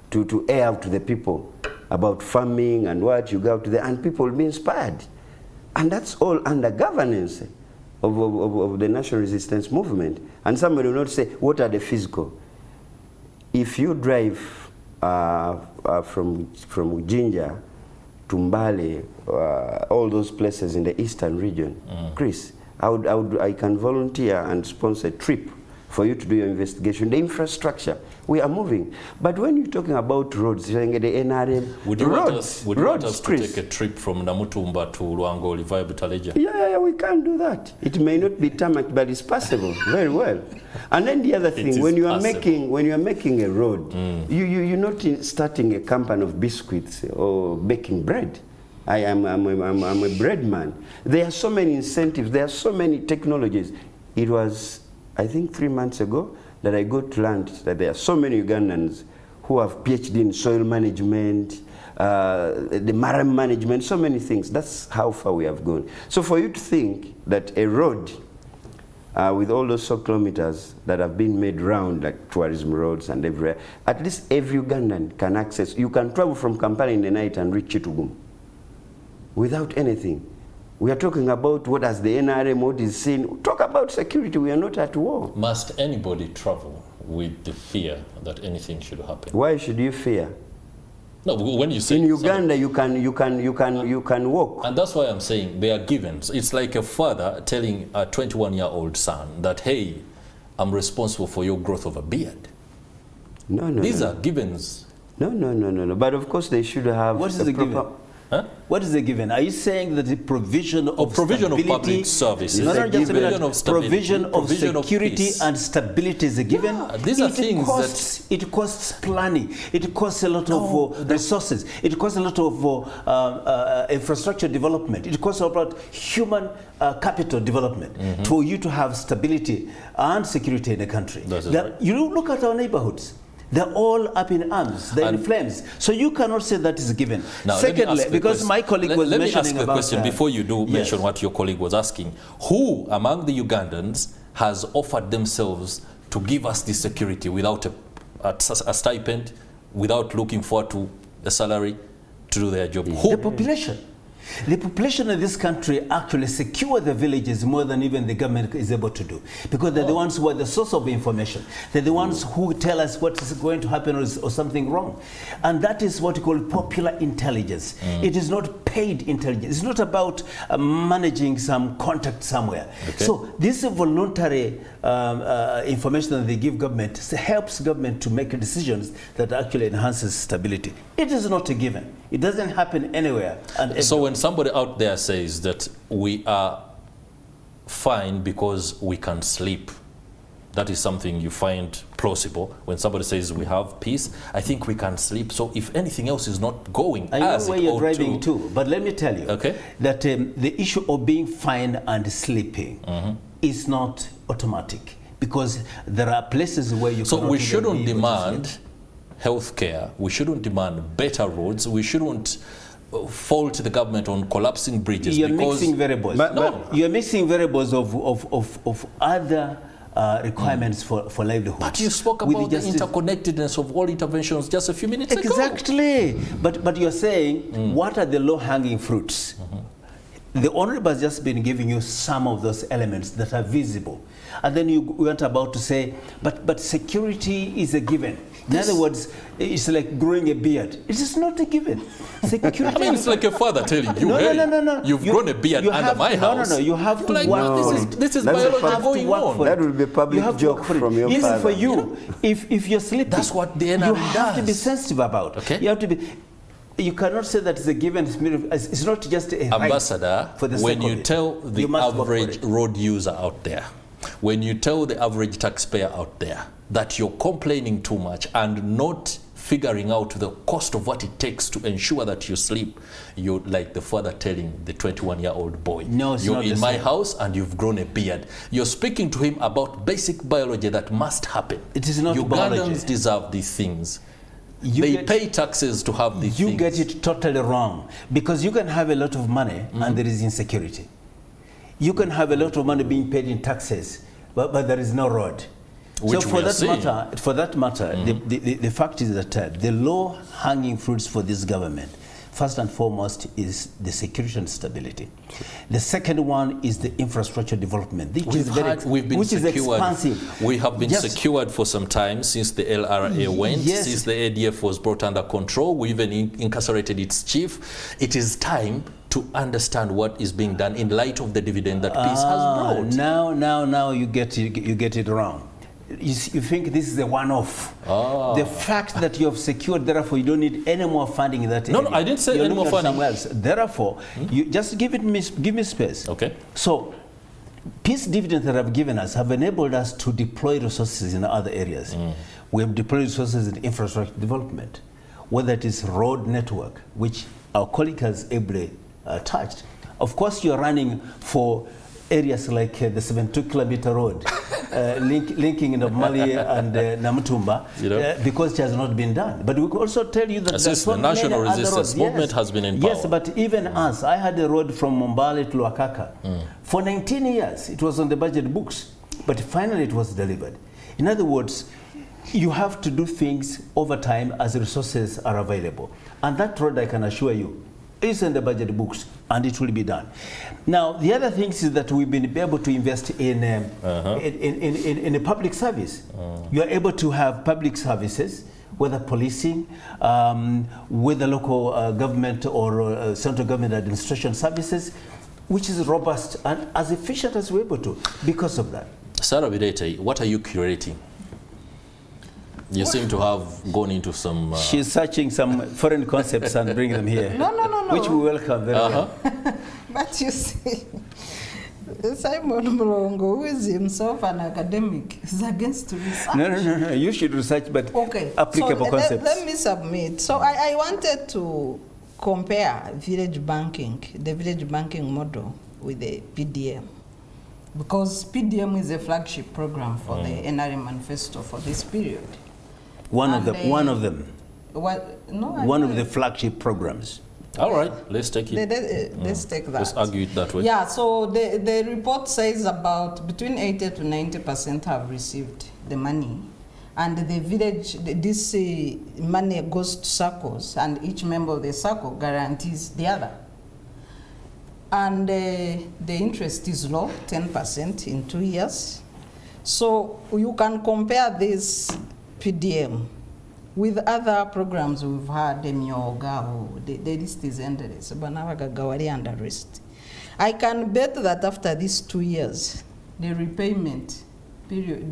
to air out to the people about farming and what you go out to there, and people will be inspired. And that's all under governance. of the national resistance movement. And somebody will not say, what are the physical? If you drive from Jinja to Mbale, all those places in the eastern region, Chris, I can volunteer and sponsor a trip for you to do your investigation. The infrastructure, we are moving. But when you're talking about roads, the NRM, would you want us to Chris, take a trip from Namutumba to Luango, Livai, Butaleja? Yeah, we can do that. It may not be tarmac, but it's possible very well. And then the other thing, when you are making a road, you're not starting a company of biscuits or baking bread. I'm a bread man. There are so many incentives. There are so many technologies. It was, I think, 3 months ago that I got to learn that there are so many Ugandans who have PhD in soil management, the marine management, so many things. That's how far we have gone. So for you to think that a road with all those kilometers that have been made round, like tourism roads and everywhere, at least every Ugandan can access. You can travel from Kampala in the night and reach Chitugum without anything. We are talking about what has the NRM, what is seen. Talk about security, we are not at war. Must anybody travel with the fear that anything should happen? Why should you fear? No, when you say in Uganda, you can walk. And that's why I'm saying they are givens. It's like a father telling a 21-year-old son that, hey, I'm responsible for your growth of a beard. No. These are givens. No. But of course they should have. What is the given? Huh? What is the given? Are you saying that the provision of public services, provision of security and stability is a given? Yeah, these are things it costs planning. It costs a lot of resources. It costs a lot of infrastructure development. It costs about human capital development for you to have stability and security in the country. Right. You look at our neighborhoods. They're all up in arms. They're in flames. So you cannot say that is a given. Now, secondly, because my colleague was mentioning about... Let me ask a question before you do mention what your colleague was asking. Who among the Ugandans has offered themselves to give us the security without a stipend, without looking forward to a salary to do their job? Who? The population. The population of this country actually secure the villages more than even the government is able to do, because they're the ones who are the source of information. They're the ones who tell us what is going to happen or something wrong. And that is what we call popular intelligence. It is not paid intelligence. It's not about managing some contact somewhere. Okay. So this voluntary information that they give government helps government to make decisions that actually enhances stability. It is not a given. It doesn't happen anywhere. And so when somebody out there says that we are fine because we can sleep, that is something you find plausible. When somebody says we have peace, I think we can sleep. So if anything else is not going as it ought to... I know where you're driving to, but let me tell you that the issue of being fine and sleeping is not automatic, because there are places where you... So we shouldn't demand healthcare, we shouldn't demand better roads, we shouldn't fault the government on collapsing bridges. You're mixing variables. You're mixing variables of other requirements for livelihood. But you spoke about the interconnectedness of all interventions just a few minutes ago. Exactly. But you're saying, what are the low-hanging fruits? The Honorable has just been giving you some of those elements that are visible. And then you went about to say, but security is a given. In other words, it's like growing a beard. It is not a given. Security. I mean, it's like a father telling you, no. You've grown a beard under my house. No. You have to work. This is biology going on. That will be a public joke from your father. Even for you, if you're sleeping, that's what the NRM does. You have to be sensitive about. Okay. You have to be. You cannot say that it's a given. It's not just a Ambassador, for the when you tell the average road user out there, when you tell the average taxpayer out there that you're complaining too much and not figuring out the cost of what it takes to ensure that you sleep, you're like the father telling the 21-year-old boy, no, you're in my house and you've grown a beard. You're speaking to him about basic biology that must happen. It is not Ugandans biology. Deserve these things. They pay taxes to have these things. You get it totally wrong, because you can have a lot of money and there is insecurity. You can have a lot of money being paid in taxes, but there is no road. Which so for that matter, the fact is that the low-hanging fruits for this government, first and foremost is the security and stability. The second one is the infrastructure development, which is expansive. We have been secured for some time since the LRA went, since the ADF was brought under control. We even incarcerated its chief. It is time to understand what is being done in light of the dividend that peace has brought. Now you get it wrong. You think this is a one-off. The fact that you have secured, therefore you don't need any more funding in that area. No, I didn't say any more funding. Else. Therefore, you just give me space. Okay. So, peace dividends that have given us have enabled us to deploy resources in other areas. We have deployed resources in infrastructure development, whether it is road network, which our colleague has ably touched. Of course, you are running for areas like the 72-kilometer road linking Mali and Namutumba, because it has not been done. But we could also tell you that the national resistance movement has been in power. Yes, but even us, I had a road from Mombale to Luakaka. For 19 years, it was on the budget books, but finally it was delivered. In other words, you have to do things over time as resources are available. And that road, I can assure you, is in the budget books, and it will be done. Now, the other things is that we've been able to invest in a public service. You are able to have public services, whether policing, whether local government or central government administration services, which is robust and as efficient as we're able to because of that. Sarah Birete, what are you curating? You seem to have gone into some... She's searching some foreign concepts and bringing them here. No. Which we welcome very well. But you see, Simon Mulongo, who is himself an academic, is against research. No. You should research, but applicable concepts. Let me submit. So I wanted to compare village banking, the village banking model with the PDM. Because PDM is a flagship program for the NRM manifesto for this period. One of them. What? No, one of the flagship programs. All right, let's take it. Let's take that. Let's argue it that way. Yeah, so the report says about between 80 to 90% have received the money. And the village, this money goes to circles, and each member of the circle guarantees the other. And the interest is low, 10% in 2 years. So you can compare this PDM with other programs we've had, the list is endless, under risk. I can bet that after these 2 years, the repayment period,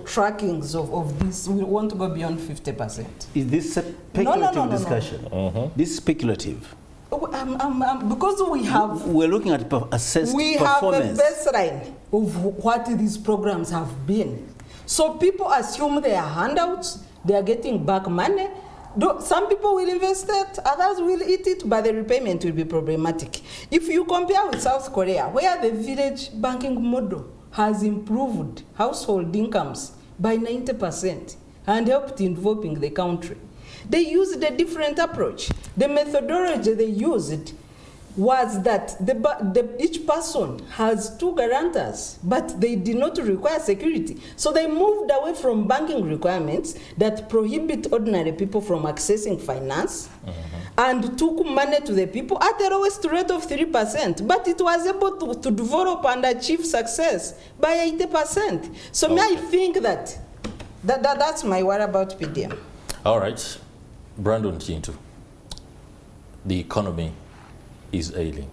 trackings of this, we want to go beyond 50%. Is this speculative discussion? No. This is speculative. Because we're looking at assessed we performance. have a baseline of what these programs have been. So people assume they are handouts, they are getting back money. Some people will invest it, others will eat it, but the repayment will be problematic. If you compare with South Korea, where the village banking model has improved household incomes by 90% and helped in developing the country, they used a different approach. The methodology they used was that each person has 2 guarantors, but they did not require security. So they moved away from banking requirements that prohibit ordinary people from accessing finance and took money to the people at the lowest rate of 3%. But it was able to develop and achieve success by 80%. So I think that's my word about PDM. All right. Brandon Chintu, the economy is ailing.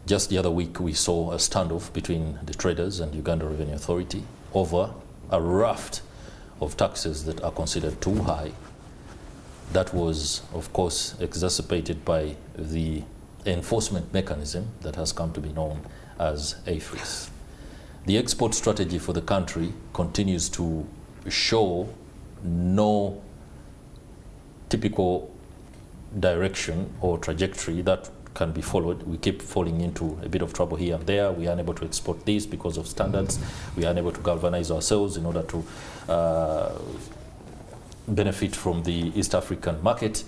Just the other week, we saw a standoff between the traders and Uganda Revenue Authority over a raft of taxes that are considered too high. That was, of course, exacerbated by the enforcement mechanism that has come to be known as AFRIS. The export strategy for the country continues to show no typical direction or trajectory that can be followed. We keep falling into a bit of trouble here and there. We are unable to export this because of standards. We are unable to galvanize ourselves in order to benefit from the East African market.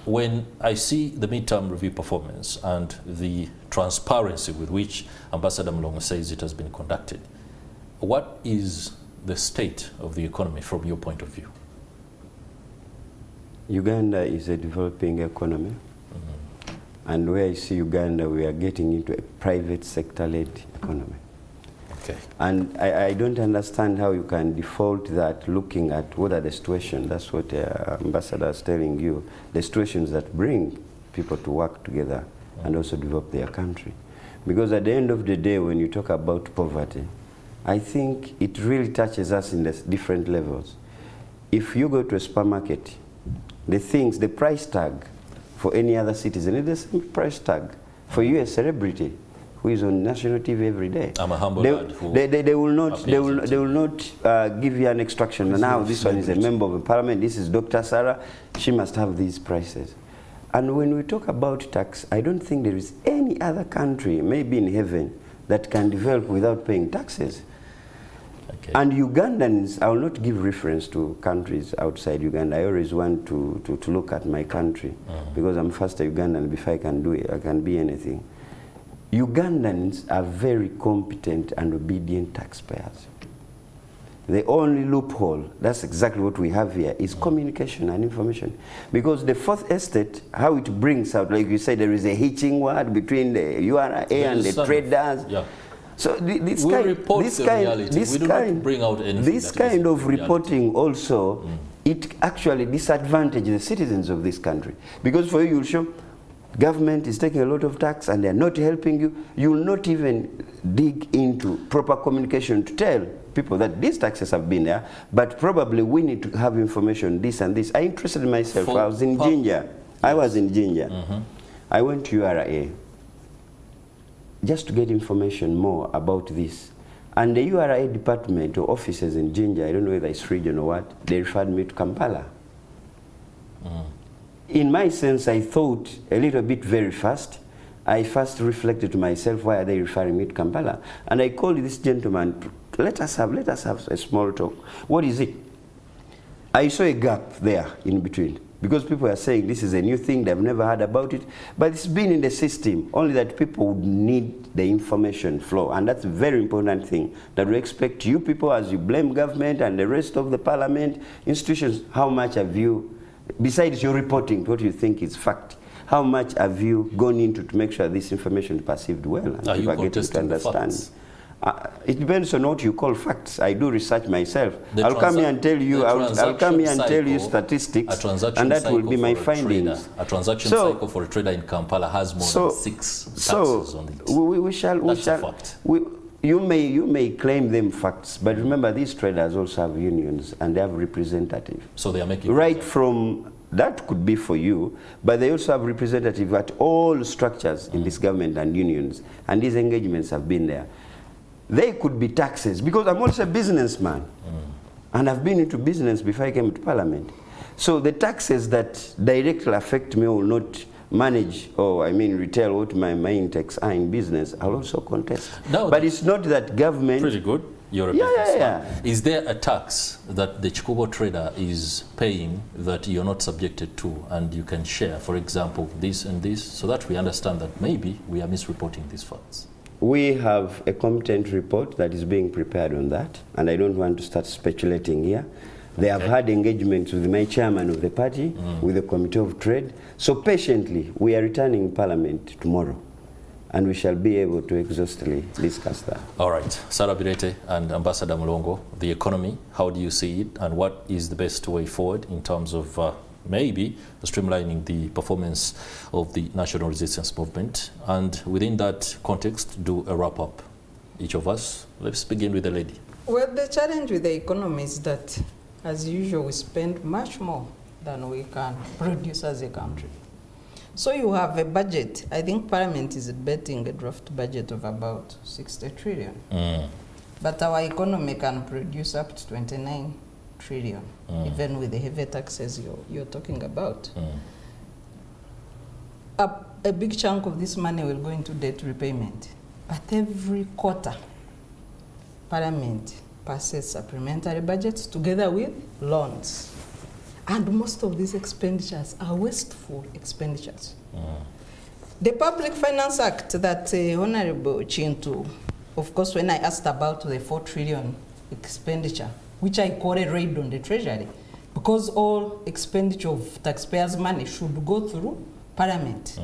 When I see the midterm review performance and the transparency with which Ambassador Mulongo says it has been conducted, what is the state of the economy from your point of view? Uganda is a developing economy. And where I see Uganda, we are getting into a private sector-led economy. Okay. And I don't understand how you can default that looking at what are the situations. That's what Ambassador is telling you. The situations that bring people to work together and also develop their country. Because at the end of the day, when you talk about poverty, I think it really touches us in the different levels. If you go to a supermarket, the price tag for any other citizen is the same price tag for you, a celebrity who is on national TV every day. I'm a humble lad who they will not give you an instruction. Now this one is a member of the parliament. This is Dr. Sarah. She must have these prices. And when we talk about tax, I don't think there is any other country, maybe in heaven, that can develop without paying taxes. Okay. And Ugandans, I will not give reference to countries outside Uganda. I always want to look at my country because I'm first a Ugandan before I can do it, I can be anything. Ugandans are very competent and obedient taxpayers. The only loophole, that's exactly what we have here, is communication and information. Because the fourth estate, how it brings out, like you said, there is a hitching word between the URA and the traders. Yeah. So this kind of reporting also, it actually disadvantages the citizens of this country. Because for you, you'll show government is taking a lot of tax and they're not helping you. You will not even dig into proper communication to tell people that these taxes have been there, but probably we need to have information, this and this. I interested myself. I was in Jinja. I was in Jinja. I went to URA just to get information more about this. And the URA department or offices in Jinja, I don't know whether it's region or what, they referred me to Kampala. In my sense, I thought a little bit very fast. I first reflected to myself, why are they referring me to Kampala? And I called this gentleman, let us have a small talk. What is it? I saw a gap there in between. Because people are saying this is a new thing, they've never heard about it, but it's been in the system, only that people would need the information flow. And that's a very important thing, that we expect you people, as you blame government and the rest of the parliament, institutions, how much have you, besides your reporting, what you think is fact, how much have you gone into to make sure this information is perceived well and people are getting to understand? It depends on what you call facts. I do research myself. I'll come here and tell you. I'll come here and tell you statistics, and that will be my findings. A transaction cycle for a trader in Kampala has more than 6 taxes on it. You may claim them facts, but remember these traders also have unions and they have representatives. So they are making right from that could be for you, but they also have representatives at all structures in this government and unions, and these engagements have been there. They could be taxes, because I'm also a businessman, and I've been into business before I came to parliament. So the taxes that directly affect me will not manage, or I mean retail, what my main tax are in business, I'll also contest. No, but it's not that government... Pretty good. You're a businessman. Is there a tax that the Chikubo trader is paying that you're not subjected to and you can share, for example, this and this, so that we understand that maybe we are misreporting these facts? We have a competent report that is being prepared on that, and I don't want to start speculating here. They have had engagements with my chairman of the party, with the Committee of Trade. So patiently, we are returning in Parliament tomorrow, and we shall be able to exhaustively discuss that. All right. Sarah Birete and Ambassador Mulongo, the economy, how do you see it, and what is the best way forward in terms of maybe streamlining the performance of the national resistance movement, and within that context, do a wrap-up. Each of us, let's begin with the lady. Well, the challenge with the economy is that, as usual, we spend much more than we can produce as a country. So you have a budget. I think Parliament is betting a draft budget of about 60 trillion. But our economy can produce up to 29 trillion, even with the heavy taxes you're talking about. A big chunk of this money will go into debt repayment. But every quarter, Parliament passes supplementary budgets together with loans. And most of these expenditures are wasteful expenditures. The Public Finance Act that Honorable Chintu, of course, when I asked about the 4 trillion expenditure, which I call a raid on the Treasury, because because all expenditure of taxpayers' money should go through Parliament.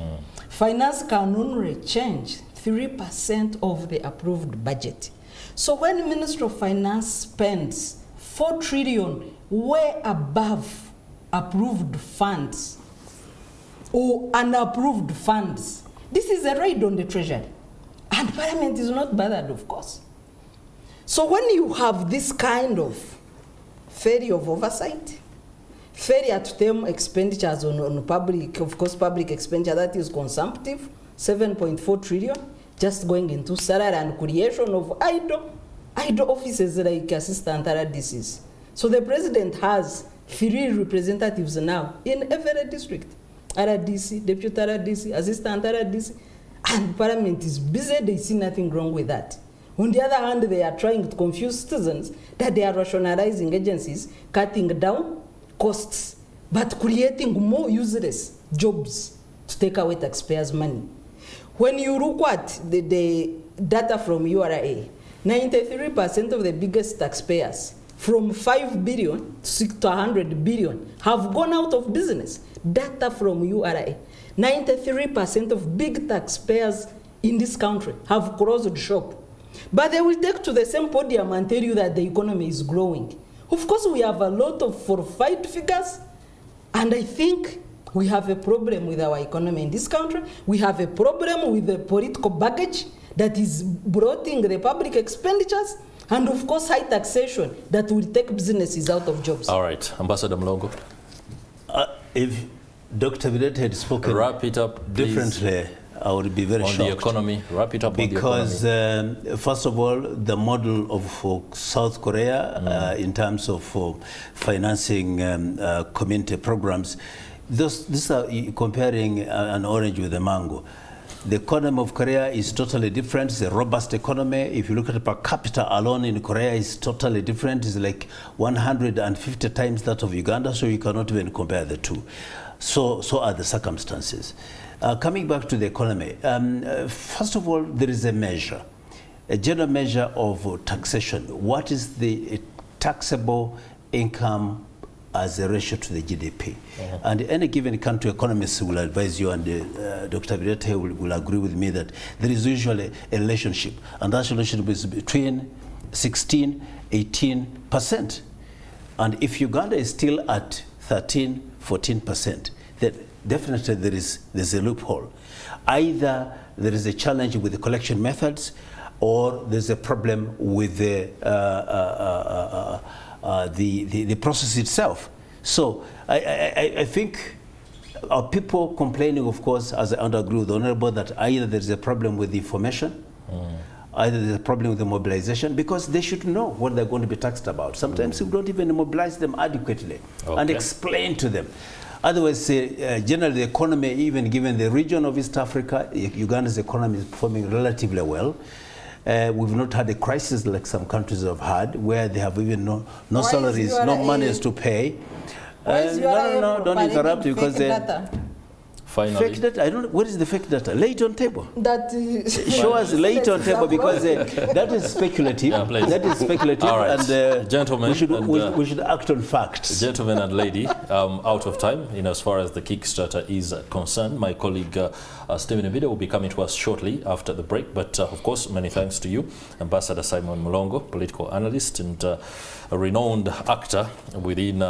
Finance can only change 3% of the approved budget. So when the Minister of Finance spends 4 trillion way above approved funds or unapproved funds, this is a raid on the Treasury. And Parliament is not bothered, of course. So when you have this kind of failure of oversight, failure to term expenditures on public, of course, public expenditure that is consumptive, 7.4 trillion, just going into salary and creation of idle offices like assistant RDCs. So the president has 3 representatives now in every district. RDC, deputy RDC, assistant RDC, and Parliament is busy, they see nothing wrong with that. On the other hand, they are trying to confuse citizens that they are rationalizing agencies, cutting down costs, but creating more useless jobs to take away taxpayers' money. When you look at the data from URA, 93% of the biggest taxpayers, from 5 billion to 100 billion, have gone out of business. Data from URA. 93% of big taxpayers in this country have closed shop. But they will take to the same podium and tell you that the economy is growing. Of course, we have a lot of fortified figures, and I think we have a problem with our economy in this country. We have a problem with the political baggage that is bloating the public expenditures, and of course, high taxation that will take businesses out of jobs. All right, Ambassador Mlongo. If Dr. Bidet had spoken wrap it up, differently, I would be very shocked. On the economy, wrap it up because, on the economy. First of all, the model of South Korea in terms of financing community programs, these are comparing an orange with a mango. The economy of Korea is totally different. It's a robust economy. If you look at per capita alone in Korea, it's totally different. It's like 150 times that of Uganda, so you cannot even compare the two. So are the circumstances. Coming back to the economy, first of all, there is a measure, a general measure of taxation. What is the taxable income as a ratio to the GDP? And any given country economists will advise you, and Dr. Birete will agree with me that there is usually a relationship, and that relationship is between 16–18%. And if Uganda is still at 13–14%, then definitely there's a loophole. Either there is a challenge with the collection methods, or there's a problem with the process itself. So I think our people complaining, of course, as I agree with the Honorable, that either there's a problem with the information, either there's a problem with the mobilization, because they should know what they're going to be taxed about. Sometimes we don't even mobilize them adequately and explain to them. Otherwise, generally the economy, even given the region of East Africa, Uganda's economy is performing relatively well. We've not had a crisis like some countries have had, where they have even no salaries, no monies to pay. No, don't interrupt, because finally, fake data. I don't know, what is the fake data? Lay it on table. Show us, lay it on table, because that is speculative. That is speculative. All right, and gentlemen, we should act on facts. Gentlemen and lady, out of time as far as the Kickstarter is concerned. My colleague Stephen Mbide will be coming to us shortly after the break. But of course, many thanks to you, Ambassador Simon Mlongo, political analyst and a renowned actor within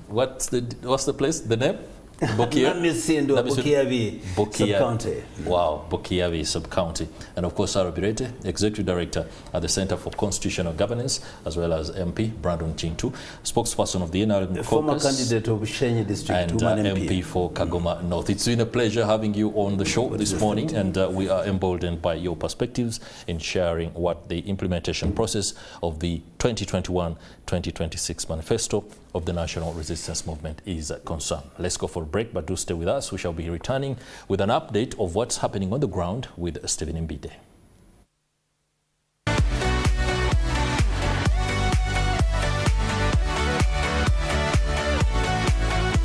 what's the place? The name? Bukiavi Sub-County. Wow, Bukiavi Sub-County. And of course, Sarah Birete, Executive Director at the Center for Constitutional Governance, as well as MP Brandon Chintu, spokesperson of the NRM former candidate of Shenye District, and MP for Kagoma North. It's been a pleasure having you on the show this morning, and we are emboldened by your perspectives in sharing what the implementation process of the 2021-2026 manifesto of the National Resistance Movement is concerned. Let's go for a break, but do stay with us. We shall be returning with an update of what's happening on the ground with Stephen Mbide.